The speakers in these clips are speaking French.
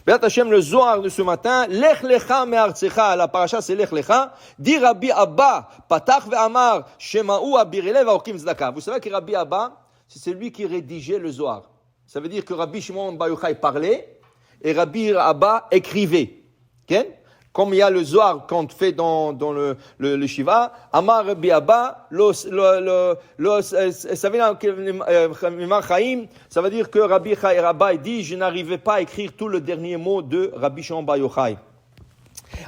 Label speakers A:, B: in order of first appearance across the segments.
A: Be'at Hashem, le Zohar de ce matin, Lech lecha me'artzecha, la paracha c'est Lech lecha, dit Rabbi Abba, Patach ve'amar, Shema'u abirelev aokim tzedaka. Vous savez que Rabbi Abba, c'est celui qui rédigeait le Zohar. Ça veut dire que Rabbi Shimon bar Yochai parlait et Rabbi Abba écrivait. Okay? Comme il y a le Zohar qu'on fait dans le Shiva, Amar Rabbi Abba, ça veut dire que Rabbi Abba dit, je n'arrivais pas à écrire tout le dernier mot de Rabbi Shimon bar Yochai.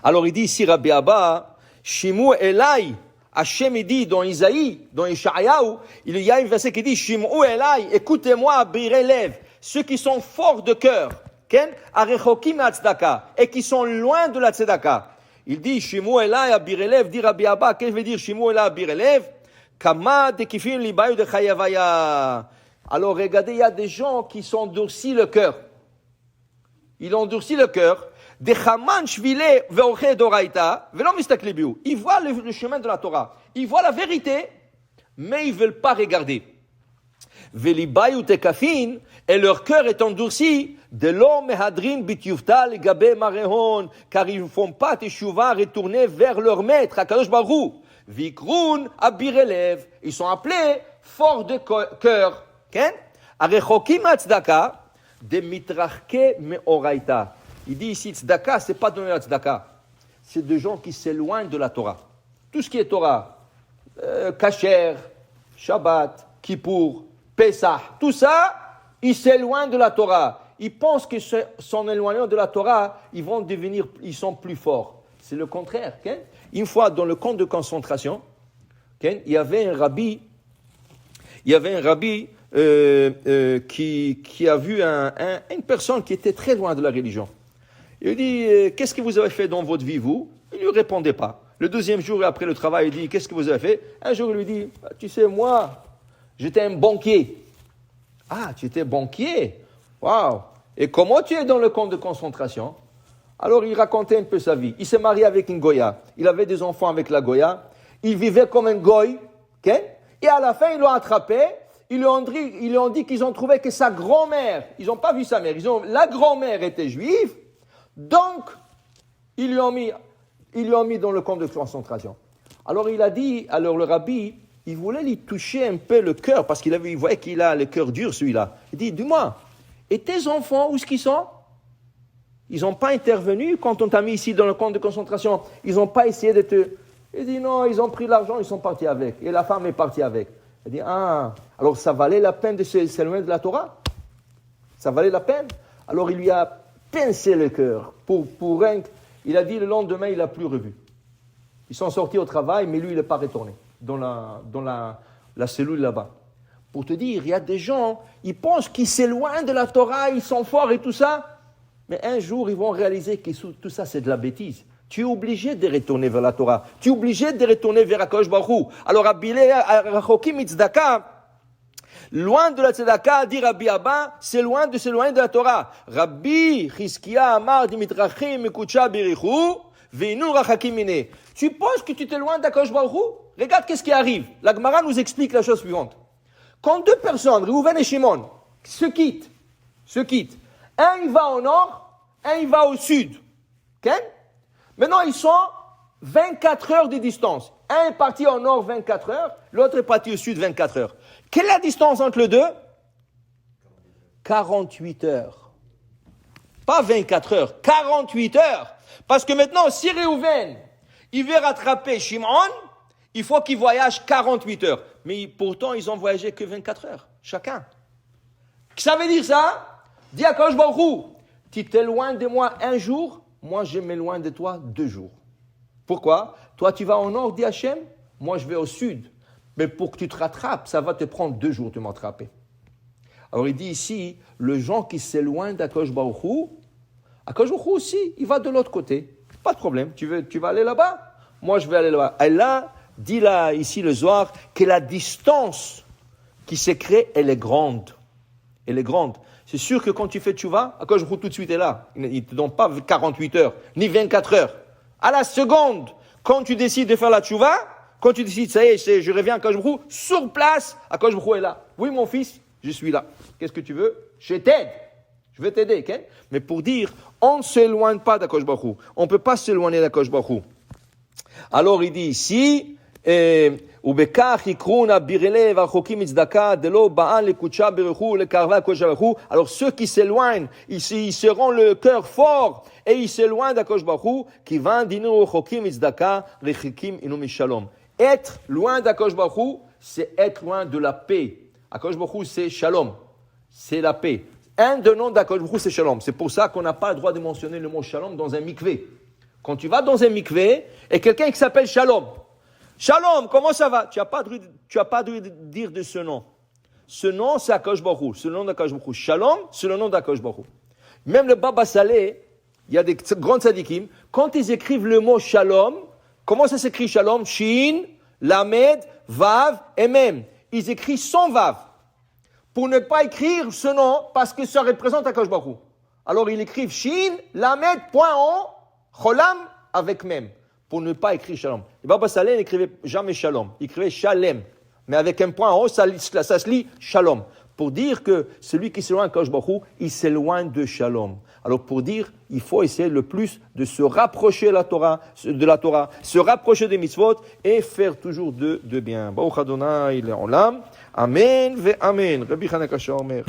A: Alors il dit ici Rabbi Abba, Shimu Elai, Hachem il dit dans Isaïe, dans Ishayahu, il y a un verset qui dit, Shimu Elai, écoutez-moi, Birelev, ceux qui sont forts de cœur. Et qui sont loin de la tzedaka. Il dit, Shimu Elai abirelev, dit Rabbi Abba, qu'est-ce que veut dire Shimu Elai abirelev? Kama dekifin libayu de chayavaya. Alors regardez, il y a des gens qui sont endurcis le cœur. Ils ont endurci le cœur. De chaman shvile ve'orche doraita, ve'lo mistakli biu. Ils voient le chemin de la Torah. Ils voient la vérité, mais ils ne veulent pas regarder. Ve'libayu tekafin, et leur cœur est endurci, de l'homme mehadrin bityuftal gabe marehon, car ils ne font pas teshuva retourner vers leur maître, Akadosh Baruch Hu. Vikrun abirelev, ils sont appelés forts de cœur. Arechokim tzedaka, de mitrachke meoraita. Il dit ici, tzedaka, c'est pas donner la tzedaka. C'est des gens qui s'éloignent de la Torah. Tout ce qui est Torah, Kasher, Shabbat, Kippour, Pesach, tout ça, ils s'éloignent de la Torah. Ils pensent que son éloignement de la Torah, ils sont plus forts. C'est le contraire. Une fois, dans le camp de concentration, il y avait un rabbi qui a vu une personne qui était très loin de la religion. Il lui dit, qu'est-ce que vous avez fait dans votre vie, vous? Il ne lui répondait pas. Le deuxième jour, après le travail, il dit, qu'est-ce que vous avez fait? Un jour, il lui dit, tu sais, moi, j'étais un banquier. Ah, tu étais banquier? Waouh! Et comment tu es dans le camp de concentration? Alors, il racontait un peu sa vie. Il s'est marié avec une Goya. Il avait des enfants avec la Goya. Il vivait comme un Goy. Okay? Et à la fin, ils l'ont attrapé. Ils lui ont dit qu'ils ont trouvé que sa grand-mère, ils n'ont pas vu sa mère, la grand-mère était juive. Donc, ils lui ont mis dans le camp de concentration. Alors, il a dit, le rabbi, il voulait lui toucher un peu le cœur, parce qu'il voyait qu'il a le cœur dur, celui-là. Il dit, dis-moi, et tes enfants, où est-ce qu'ils sont? Ils n'ont pas intervenu quand on t'a mis ici dans le camp de concentration. Ils n'ont pas essayé de te... Il dit, non, ils ont pris l'argent, ils sont partis avec. Et la femme est partie avec. Il dit, alors ça valait la peine de s'éloigner de la Torah? Ça valait la peine? Alors il lui a pincé le cœur. Pour rien, il a dit, le lendemain, il n'a plus revu. Ils sont sortis au travail, mais lui, il n'est pas retourné dans la cellule là-bas. Pour te dire, il y a des gens, ils pensent qu'ils s'éloignent de la Torah, ils sont forts et tout ça, mais un jour, ils vont réaliser que tout ça, c'est de la bêtise. Tu es obligé de retourner vers la Torah. Tu es obligé de retourner vers Akadosh Baruch Hu. Alors, Rachokim Tzedaka, loin de la Tzedaka, dit Rabbi Abba, c'est loin de s'éloigner de la Torah. Rabbi Chizkiya Amar Dimitrachim Mekucha Birichu, Veinu Rachakim Mine. Tu penses que tu t'éloignes d'Akadosh Baruch Hu? Regarde qu'est-ce qui arrive. La Gemara nous explique la chose suivante. Quand deux personnes, Reuven et Shimon, se quittent, un il va au nord, un il va au sud. Okay? Maintenant, ils sont 24 heures de distance. Un est parti au nord 24 heures, l'autre est parti au sud 24 heures. Quelle est la distance entre les deux? 48 heures. Pas 24 heures, 48 heures. Parce que maintenant, si Reuven, il veut rattraper Shimon, il faut qu'il voyage 48 heures. Mais pourtant, ils ont voyagé que 24 heures, chacun. Ça veut dire ça? Dis à Akadosh Baruch Hu, tu t'éloignes de moi un jour, moi je m'éloigne de toi 2 jours. Pourquoi? Toi tu vas au nord, dit Hachem, moi je vais au sud. Mais pour que tu te rattrapes, ça va te prendre 2 jours de m'attraper. Alors il dit ici, le gens qui s'éloignent d'Akadosh Baruch Hu, Akadosh Baruch Hu aussi, il va de l'autre côté. Pas de problème, tu vas aller là-bas? Moi je vais aller là-bas. Et là, dit là, ici le Zohar, que la distance qui se crée, elle est grande. Elle est grande. C'est sûr que quand tu fais tchouva, Akadosh Baruch Hu tout de suite est là. Il ne te donne pas 48 heures, ni 24 heures. À la seconde, quand tu décides de faire la tchouva, quand tu décides, ça y est, je reviens à Akadosh Baruch Hu, sur place, Akadosh Baruch Hu est là. Oui, mon fils, je suis là. Qu'est-ce que tu veux? Je t'aide. Je vais t'aider, okay? Mais pour dire, on ne s'éloigne pas d'Akadosh Baruch Hu. On ne peut pas s'éloigner d'Akadosh Baruch Hu. Alors il dit ici, ובכך יקרון הבירלי והרחוקים מצדקה דלא באן לקודשה ברכו לקרבה הקודש ברוך הוא. Alors ceux qui s'éloignent, ils seront le cœur fort et ils s'éloignent d'Akadosh Baruch Hu, qui va dîner רחוקים מצדקה רחוקים אינו משלום. Être loin d'Akadosh Baruch Hu, c'est être loin de la paix. Akadosh Baruch Hu, c'est shalom, c'est la paix. Un des noms d'Akadosh Baruch Hu, c'est shalom. C'est pour ça qu'on n'a pas le droit de mentionner le mot shalom dans un mikvé. Quand tu vas dans un mikvé et quelqu'un qui s'appelle shalom, Shalom, comment ça va? Tu n'as pas dû dire de ce nom. Ce nom, c'est Akadosh Baruch Hu. C'est le nom d'Akadosh Baruch Hu. Shalom, c'est le nom d'Akadosh Baruch Hu. Même le Baba Saleh, il y a des grands tzadikim, quand ils écrivent le mot Shalom, comment ça s'écrit Shalom? Shin, Lamed, Vav et Mem. Ils écrivent sans Vav. Pour ne pas écrire ce nom, parce que ça représente Akadosh Baruch Hu. Alors ils écrivent Shin, Lamed, point en, Cholam avec Mem. Pour ne pas écrire Shalom. Le Baba Saleh n'écrivait jamais Shalom, il écrivait Shalem. Mais avec un point en haut, ça se lit Shalom. Pour dire que celui qui s'éloigne d'Akadosh Baruch Hu, il s'éloigne de Shalom. Alors pour dire, il faut essayer le plus de se rapprocher de la Torah, se rapprocher des mitzvot et faire toujours de bien. Baruch Adonai Le'olam. Amen ve Amen. Rabbi Chanukah Omer.